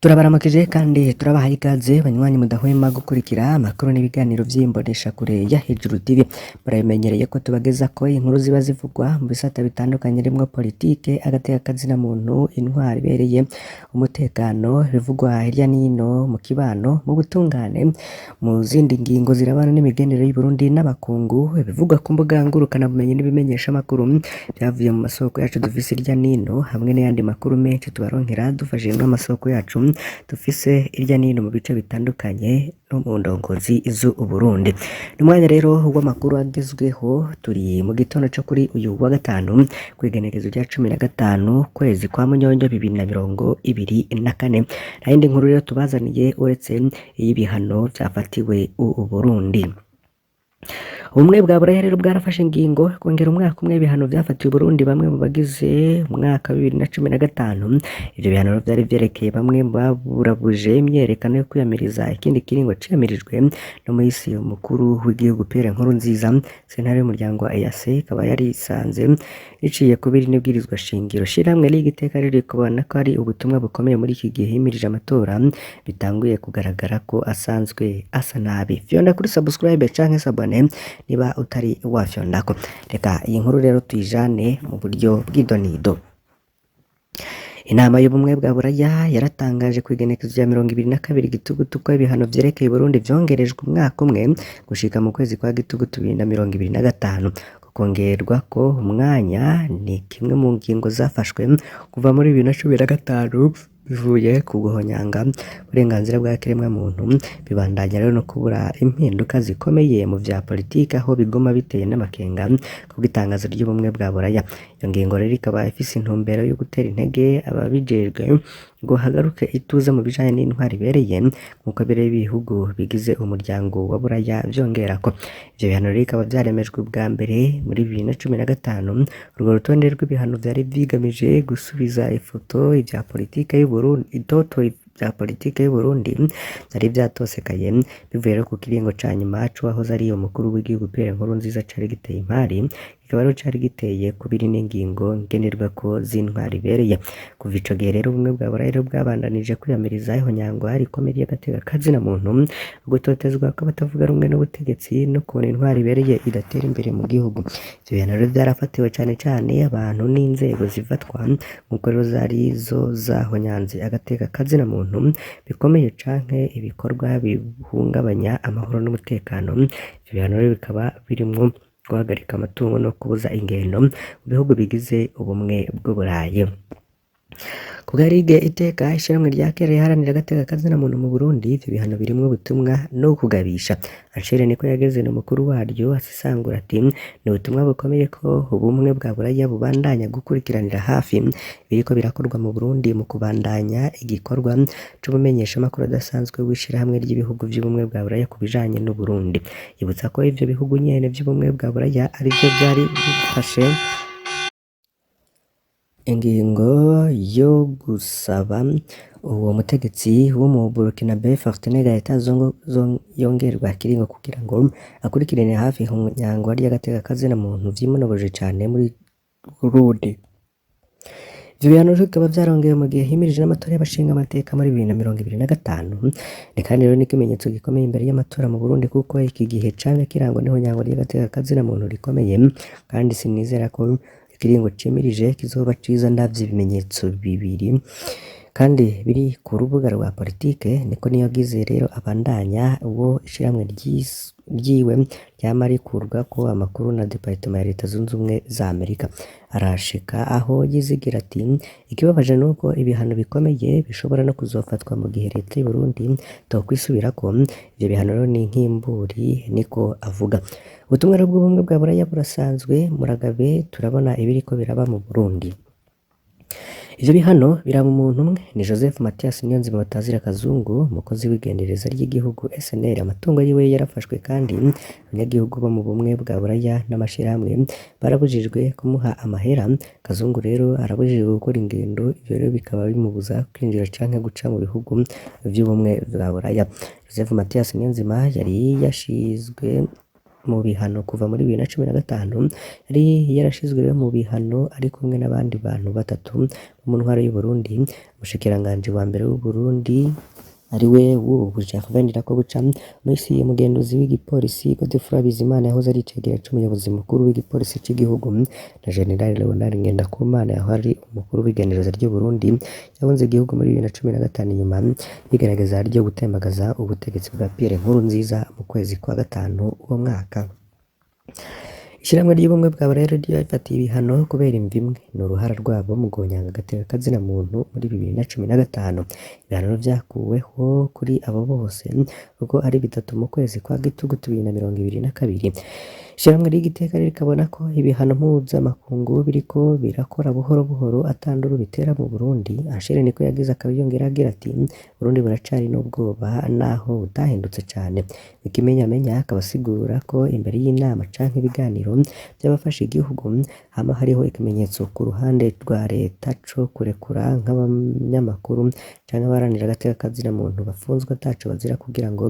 Turabaramukije kandi turabahaye ikaze banywanyi mudahwema gukurikira amakuru n'ibiganiro vy'imboneshakure ya Hejuru TV. Murabimenyereye ko tubagezako inkuru ziba zivugwa mu bisata bitandukanye harimwo politike, agatekakazina muntu, intwari ibereye, umutekano, bivugwa hirya n'ino mu kibano, mu butungane, mu zindi ngingo zirabana n'imigenderanire y'Uburundi n'abakungu, bivugwa ku mbuga ngurukana bumenyi n'ibimenyesha makuru byavuye mu masoko yacu dufise hirya n'ino, hamwe n'ayandi makuru menshi tubaronkera dufashijwe n'amasoko yacu dufise hirya n'ino mu bice bitandukanye no mu ndongozi z'Uburundi. N'umwanya rero w'amakuru agezweho, turi mu gitondo cyo kuri uyu wa gatanu kw'igenekerezo rya 15 kwezi kwa Munyonyo 2024. Nta yindi nkuru rero tubazaniye uretse y'ibihano byafatiwe Uburundi. Ubumwe bwa Buraya rero bwarafashe ingingo kongera umwaka umwe ibihano byafatiwe Burundi bamwe mu bagize umwaka wa 2015. Ivyo bihano byari vyerekeye bamwe baburabuje imyerekano yo kwiyamiriza ikindi kiringo ciyamirijwe n'umuhisi mukuru w'igihugu Pierre Nkurunziza. Sentare y'umuryango wa EAC ikaba yari isanze iciye kubiri n'ibwirizwa shingiro. Shiramwe ry'igiteka riri kubona ko ari ubutumwa bukomeye muri iki gihe himirije amatora bitanguye kugaragara ko asanzwe asa nabi. Fyonda kuri subscribe canke sabone niba utari wafyondako. Reka iyi nkuru rero tuyijane mu buryo bw'idonido. Inama y'ubumwe bwa Buraya yaratangaje kw'igenekerezo rya 22 Gitugutu ko ibihano vyerekeye Burundi vyongerejwe umwaka umwe gushika mu kwezi kwa Gitugutu 2025. Kongerwa ko umwanya ni kimwe mu ngingo zafashwe kuva muri 2015 bivuye ku guhonyanga uburenganzira bwa kiremwa muntu, bibandanya rero no kubura impinduka zikomeye mu vya politike aho bigoma biteye n'amakenga ku bw'itangazo ry'ubumwe bwa Buraya. Iyo ngingo rero ikaba ifise intumbero yo gutera intege ababijejwe ngo hagaruke ituze mu bijanye n'intwari ibereye nk'uko bere ibihugu bigize umuryango wa Buraya vyongerako. Ivyo bihano rero bikaba vyaremejwe bwa mbere muri 2015. Urwo rutonde rw'ibihano vyari bigamije gusubiza ifoto ivya politike y'Uburundi, itoto vya politike y'Uburundi byari vyatosekaye bivuye ku kiringo ca nyuma wahoze ari umukuru w'igihugu Pierre Nkurunziza cari giteye impari, kikaba rero cari giteye kubiri n'ingingo ngenerwako z'intwari ibereye. Kuva ico gihe rero ubumwe bwa Buraya bwabandanije kwiyamiriza ihonyangwa rikomeye y'agatekakazina muntu, gutotezwa kw'abatavuga rumwe n'ubutegetsi no kubona intwari ibereye idatera imbere mu gihugu. Ivyo bihano rero vyarafatiwe cane cane abantu n'inzego zifatwa nk'uko rero zari zo zahonyanze agatekakazina muntu bikomeye canke ibikorwa bihungabanya amahoro n'umutekano. Ivyo bihano rero bikaba birimwo guhagarika amatungo no kubuza ingendo mu bihugu bigize ubumwe bw'Uburayi. Kugarige iteka ishiramwe rya kera riharanira agatekakazina muntu mu Burundi, ivyo bihano birimwo ubutumwa no kugabisha. Anshere niko yageze n'umukuru waryo asisangura ati ni ubutumwa bukomeye ko ubumwe bwa Buraya bubandanya gukurikiranira hafi biriko birakorwa mu Burundi mu kubandanya igikorwa c'ubumenyesha makuru adasanzwe w'ishirahamwe ry'ibihugu vy'ubumwe bwa Buraya ku bijanye n'u Burundi. Yibutsa ko ivyo bihugu nyene vy'ubumwe bwa Buraya arivyo vyari bifashe ingingo yo gusaba uwo mutegetsi wo mu Burkina Faso leta yongerwa kiringo kugira ngo akurikirane hafi ihonyangwa ry'agatekakazina muntu vyimonogoje cane muri Burundi. Ivyo bihano bikaba vyarongeye mu gihe himirije n'amatora y'abashinga amateka muri 2025. Ni kandi rero n'ikimenyetso gikomeye imbere y'amatora mu Burundi kuko iki gihe cane kirangwa n'ihonyangwa ry'agatekakazina muntu rikomeye, kandi sinizera ko ikiringo cimirije kizoba ciza ndavye ibimenyetso bibiri kandi biri ku rubuga rwa politike. Niko niyo gize rero abandanya uwo ishiramwe ryiwe ryama rikurwa ko amakuru na departement ya Leta Zunze Ubumwe za Amerika. Arashika aho yizigira ati ikibabaje nuko ibihano bikomeye bishobora no kuzofatwa mu gihe Leta y'u Burundi tokwisubirako. Ivyo bihano rero ni nk'imburi, niko avuga. Ubutumwa bw'ubumwe bwa Buraya burasanzwe muragabe turabona ibiriko biraba mu Burundi. Ivyo bihano biraba umuntu umwe ni Joseph Mathias Niyonzima batazira Kazungu, umukozi w'igendereza ry'igihugu SNL. Amatungo yiwe yarafashwe kandi abanyagihugu bo mu bumwe bwa Buraya n'amashirahamwe barabujijwe kumuha amahera. Kazungu rero arabujijwe gukora ingendo, ivyo rero bikaba bimubuza kwinjira canke guca mu bihugu vy'ubumwe bwa Buraya. Joseph Mathias Niyonzima yari yashizwe mu bihano kuva muri 2015 yari yarashizwe rero mu bihano ari kumwe n'abandi bantu batatu bo mu ntwaro y'u Burundi. Umushikiranganji wa mbere w'u Burundi ari we w'ubu Gervais Ndirakobuca, Minisitiri Mugenduzi w'igipolisi Godefroid Bizimana yahoze ari icegera c'umuyobozi mukuru w'igipolisi c'igihugu na General Leonard Ngendakumana yahoze ari umukuru w'igendereza ry'u Burundi yahunze igihugu muri 2015 nyuma y'igerageza ryo gutembagaza ubutegetsi bwa Pierre Nkurunziza mu kwezi kwa gatanu uwo mwaka. Ishirahamwe ry'ubumwe bwa Buraya ryafatiye ibihano kubera imvo imwe, ni uruhara rwabo mu guhonyanga agateka kazina muntu muri 2015. Ibihano vyakuweho kuri abo bose ubwo ari bitatu mu kwezi kwa Gitugutu 2022. Ishirahamwe ry'igiteka rikabona ko ibihano mpuzamakungu biriko birakora buhoro buhoro atanduru bitera mu Burundi. Ashire niko yagize akabiyongera agira ati Burundi buracari n'ubwoba naho butahindutse cane. Ikimenyamenya akabasigura ko imbere y'inama canke ibiganiro by'abafashe igihugu hama hariho ikimenyetso ku ruhande rwa leta co kurekura nk'abanyamakuru canke abaranira agateka kazina muntu bafunzwe ataco bazira kugira ngo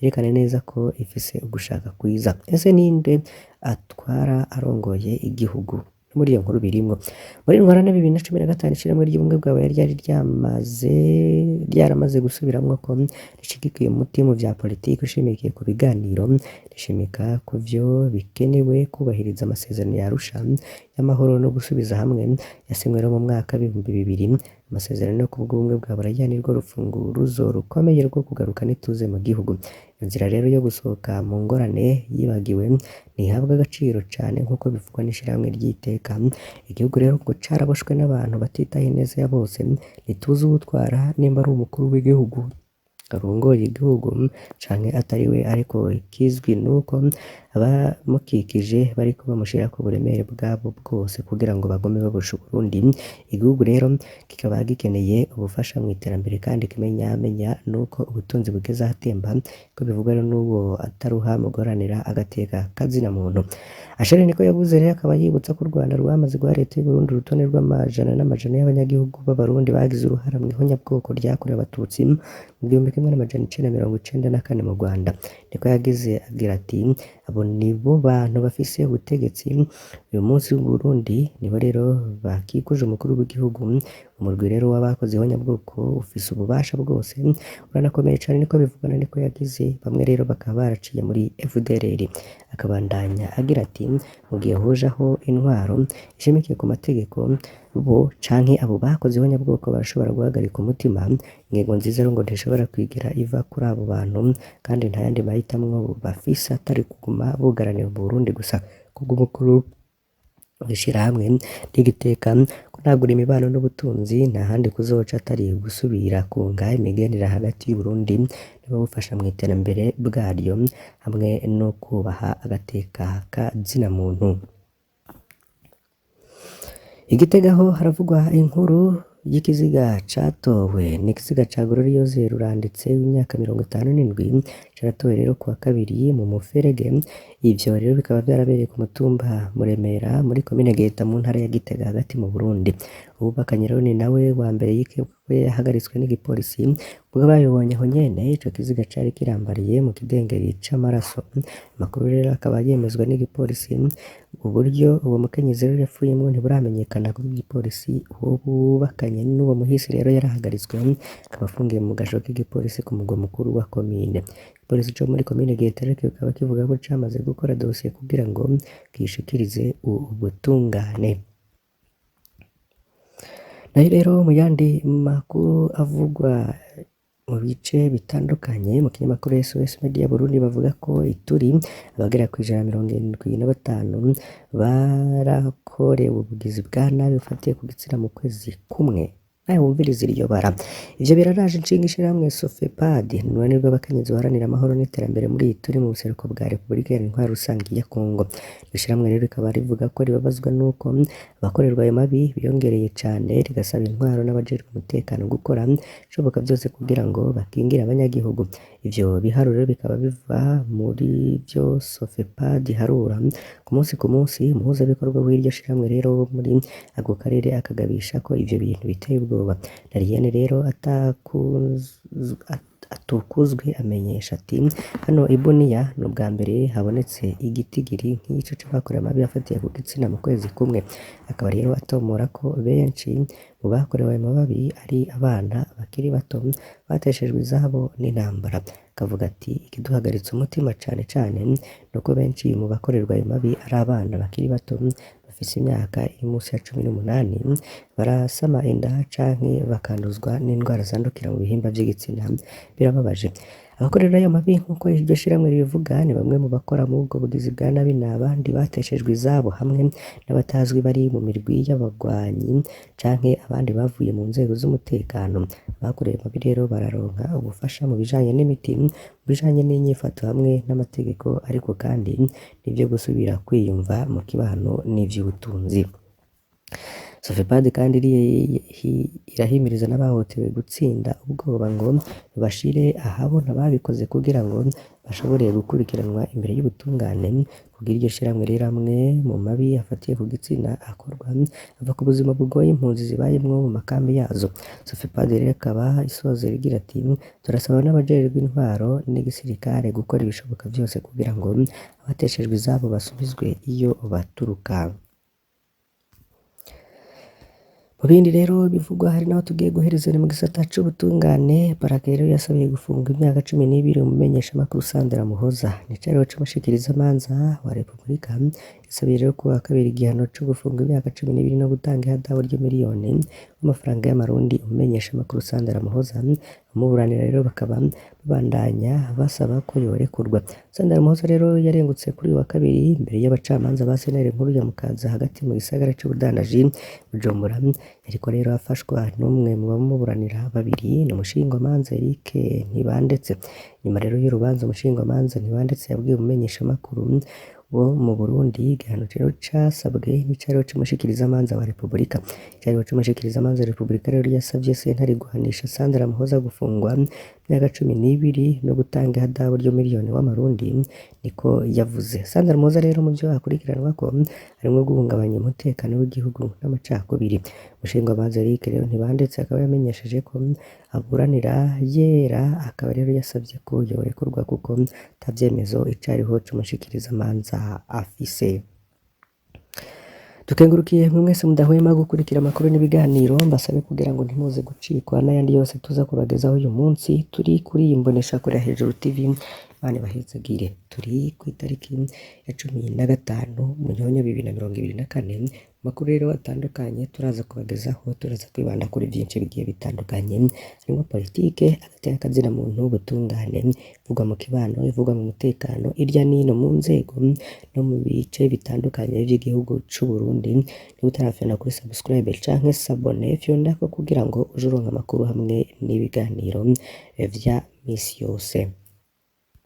yerekane neza ko ifise ugushaka kwiza. Ese ninde atwara arongoye igihugu? Muri iyo nkuru birimwo muri ntwarane 2015 ishirahamwe ry'ubumwe bwawe ryari ryaramaze gusubiramwo ko rishigikiye umuti mu vya politiki ushimikiye ku biganiro, rishimika ku vyo bikenewe kubahiriza amasezerano ya Arusha y'amahoro no gusubiza hamwe yasinywe mu mwaka 2000. Amasezerano yo kubw'ubumwe bwa Buraya nirwo rufunguruzo rukomeye rwo kugarukana ituze mu gihugu. Inzira rero yo gusohoka mu ngorane yibagiwe ntihabwa agaciro cane nk'uko bivugwa n'ishirahamwe ry'iteka. Igihugu rero ngo caraboshwe n'abantu batitaye neza ya bose, ntituzi uwutwara nimba ari umukuru w'igihugu arongoye igihugu canke atari we, ariko ikizwi nuko abamukikije bariko bamushirako uburemere bwabo bwose kugira ngo bagome babosha Burundi. Igihugu rero kikaba gikeneye ubufasha mu iterambere kandi kimenyamenya nuko ubutunzi bugeze ahatemba ko bivugwa n'uwo ataruha mu guharanira agateka kazina muntu. Ashare niko yavuze rero akaba yibutsa ko u Rwanda rwamaze guha leta y'u Burundi urutonde rw'amajana n'amajana y'abanyagihugu b'abarundi bagize uruhara mu ihonyabwoko ryakorewe abatutsi mu 1994 mu Rwanda. Niko yagize agira ati abo nibo bantu bafise ubutegetsi uyu munsi w'u Burundi, nibo rero bakikuje umukuru w'igihugu. Umurwi rero w'abakoze ihonyabwoko ufise ububasha bwose uranakomeye cane niko bivugana. Niko yagize bamwe rero bakaba baraciye muri FDLR. Akabandanya agira ati mu gihe hojaho intwaro ishimikiye ku mategeko bo canke abo bakoze ihonyabwoko barashobora guhagarika umutima. Ingingo nziza rero ngo ntishobora kwigira iva kuri abo bantu kandi nta yandi mahitamwo bafise atari kuguma bugaranira mu Burundi gusa kubw'umukuru w'ishirahamwe ry'igiteka kunagura imibano n'ubutunzi nta handi kuzoca atari gusubira kunga imigenderanire hagati y'u Burundi n'abawufasha mu iterambere bwaryo hamwe no kubaha agateka kazina muntu. Igitega ho haravugwa inkuru y'ikiziga catowe. Ni ikiziga ca Gloriose Ruranditse w'imyaka 57 caratowe rero kuwa kabiri mu muferege. Ivyo rero bikaba vyarabereye ku mutumba Muremera muri komine Giheta mu ntara ya Gitega hagati mu Burundi. Ububakanye rero ni nawe wa mbere yikekwe yahagaritswe n'igipolisi ubwo babibonye aho nyene ico kiziga cari kirambariye mu kidengeri c'amaraso. Amakuru rero akaba yemezwa n'igipolisi. Uburyo uwo mukenyezi rero yapfuyemwo ntiburamenyekana kuko igipolisi uwo bubakanye n'uwo muhisi rero yarahagaritswe akaba afungiye mu gasho k'igipolisi ku mugwa mukuru wa komine. Igipolisi co muri komine Giheta kikaba kivuga ko camaze gukora dosiye kugira ngo kishikirize ubutungane. Nayo rero mu yandi makuru avugwa mu bice bitandukanye mu kinyamakuru SOS Media Burundi bavuga ko ituri abagera ku 175 barakorewe ubugizi bwa nabi bufatiye ku gitsina mu kwezi kumwe. Nawe wumviriza iryo bara. Ivyo biraraje inshinga ishirahamwe Sofepad n'uruhande rw'abakenyezi baharanira amahoro n'iterambere muri ituri mu buseruko bwa Repubulika Iharanira Rusangi ya Kongo. Ishirahamwe rero rikaba rivuga ko ribabazwa nuko abakorerwa ayo mabi biyongereye cane, rigasaba intwaro n'abajejwe umutekano gukora ishoboka byose kugira ngo bakingire abanyagihugu. Ivyo biharuro rero bikaba biva muri byo Sofepad harura ku munsi umuhuzabikorwa w'iryo shirahamwe rero muri ako karere akagabisha ko ivyo bintu biteye ubwoba. Nariene rero Tukuzwe amenyesha ati hano i Bunia ni ubwa mbere habonetse igitigiri nk'ico c'abakorewe amabi afatiye ku gitsina mu kwezi kumwe, akaba rero atomora ko benshi mu bakorewe ayo mabi ari abana bakiri bato bateshejwe izabo n'intambara. Akavuga ati ikiduhagaritse umutima cane cane nuko benshi mu bakorerwa ayo mabi ari abana bakiri bato bafise imyaka iri munsi ya 18 barasama inda canke bakanduzwa n'indwara zandukira mu bihimba vy'igitsina. Birababaje, abakorera ayo mabi nk'uko iryo shirahamwe ribivuga ni bamwe mu bakora mu bwo bugizi bwa nabi n'abandi bateshejwe izabo hamwe n'abatazwi bari mu mirwi y'abagwanyi canke abandi bavuye mu nzego z'umutekano. Abakoreye amabi rero bararonka ubufasha mu bijanye n'imiti, mu bijanye n'inyifato hamwe n'amategeko, ariko kandi n'ivyo gusubira kwiyumva mu kibano n'ivy'ubutunzi. Sofepad kandi irahimiriza n'abahotewe gutsinda ubwoba ngo bashire ahabona babikoze kugira ngo bashobore gukurikiranwa imbere y'ubutungane. Kugira iryo shirahamwe rero amwe mu mabi afatiye ku gitsina akorwa ava ku buzima bugoye impunzi zibayemwo mu makambi yazo. Sofepad rero akaba isoza rigira ati turasaba n'abajejwe intwaro n'igisirikare gukora ibishoboka byose kugira ngo abateshejwe izabo basubizwe iyo baturuka. Mu bindi rero bivugwa hari naho tugiye guhereza mu gisata c'ubutungane. Parake rero yasabiye gufunga imyaka 12 umumenyeshamakuru Sandra Muhoza n'icariho c'umushikirizamanza wa Repubulika. Yasabiye rero kuwa kabiri igihano co gufunga imyaka 12 no gutanga ihadabu ry'imiliyoni w'amafaranga y'amarundi umumenyeshamakuru Sandra Muhoza. Amuburanira rero bakaba babandanya basaba ko yorekurwa. Sandra Muhoza rero yarengutse kuri wa kabiri imbere y'abacamanza ba sentare nkuru ya Mukaza hagati mu gisagara c'ubudandaji Bujumbura. Ariko rero afashwa n'umwe mu bamuburanira babiri ni umushingwamanza Eric Ntibandetse. Nyuma rero y'urubanza umushingwamanza Ntibandetse yabwiye umumenyeshamakuru wo mu Burundi igihano rero casabwe n'icariho c'umushikirizamanza wa Repubulika. Icariho c'umushikirizamanza wa Repubulika rero yasavye sentare guhanisha Sandra Muhoza gufungwa imyaka 12 no gutanga ihadabu ryo miliyoni w'amarundi, niko yavuze. Sandra Muhoza rero mu byo akurikiranwa ko harimo guhungabanya umutekano w'igihugu n'amacakubiri. Umushingwamanza Eric rero Ntibandetse akaba yamenyesheje ko aburanira yera, akaba rero yasavye ko yorekurwa kuko tavyemezo icariho c'umushikirizamanza afise. Tukengurukiye mwese mudahwema gukurikira amakuru n'ibiganiro, mbasabe kugira ngo ntimuze gucikwa n'ayandi yose tuza kubagezaho uyu munsi. Turi kuri imbonesha kuri Hejuru TV, bane bahezagire. Turi ku itariki ya 15 Munyonyo 2024. Makuru rero atandukanye turaza kubagezaho, turaza kwibanda kuri byinshi bigiye bitandukanye, harimo politike, agateka kazina muntu, ubutungane, ivugwa mu kibano, ivugwa mu mutekano, irya nino mu nzego no mu bice bitandukanye by'igihugu c'u Burundi. Ni utarafena kuri subscribe canke s'abone fyonda ko kugira ngo ujuronka amakuru hamwe n'ibiganiro vya misi yose.